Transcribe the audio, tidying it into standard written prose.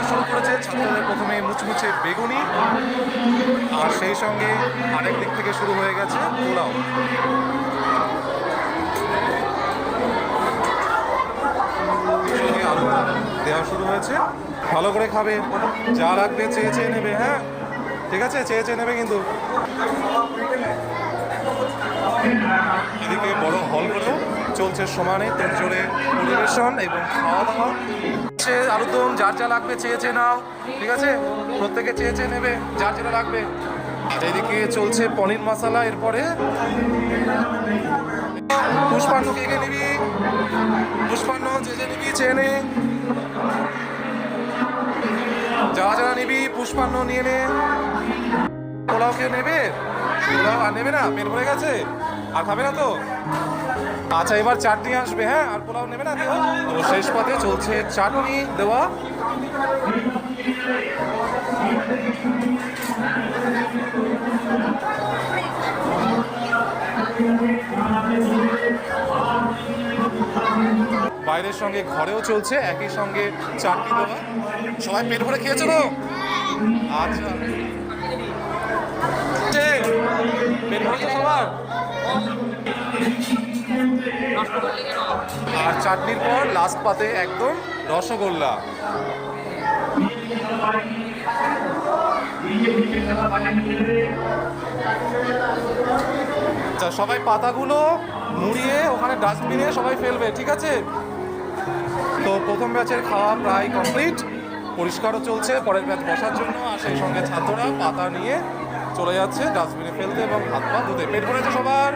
শুরু করেছে ছাত্রদের প্রথমে মুচমুচে বেগুনি, আর সেই সঙ্গে আরেক দিক থেকে শুরু হয়ে গেছে পোলাও। সঙ্গে আলু দেওয়া শুরু হয়েছে। ভালো করে খাবে, যা লাগবে চেয়ে চেয়ে নেবে। হ্যাঁ ঠিক আছে, চেয়ে চেয়ে নেবে কিন্তু। এদিকে বড় হল করেও চলছে সমানে তোড়জোড়ে পরিবেশন এবং খাওয়া দাওয়া। আলুর দম যার যা লাগবে চেয়ে চেয়ে নাও, ঠিক আছে, প্রত্যেকে চেয়ে চেয়ে নেবে যার যেটা লাগবে। আর এদিকে চলছে পনির মশলা। এরপরে পুষ্পান্ন কে কে নিবি, পুষ্পান্ন যে যে নিবি চেয়ে নে, যারা যারা নিবি পুষ্পান্ন নিয়ে নে। পোলাও কে নেবে? পোলাও আর নেবে না, পেট ভরে গেছে আর খাবে না তো? আচ্ছা এবার চাটনি আসবে। হ্যাঁ, আর পোলাও নেবে না কেউ? তো শেষ পথে চলছে চাটনি দেওয়া। বাইরের সঙ্গে ঘরেও চলছে একই সঙ্গে চাটনি দেওয়া। সবাই পেট ভরে খেয়েছো তো? আচ্ছা পেট ভরেছে সবার? আর চাটনির পর লাস্ট পাতে একদম রসগোল্লা। আচ্ছা সবাই পাতাগুলো মুড়িয়ে ওখানে ডাস্টবিনে সবাই ফেলবে, ঠিক আছে? তো প্রথম ব্যাচের খাওয়া প্রায় কমপ্লিট, পরিষ্কারও চলছে পরের ব্যাচ বসার জন্য। আর সেই সঙ্গে ছাত্ররা পাতা নিয়ে চলে যাচ্ছে ডাস্টবিনে ফেলতে এবং হাত পা ধুতে। পেট ভরেছে সবার?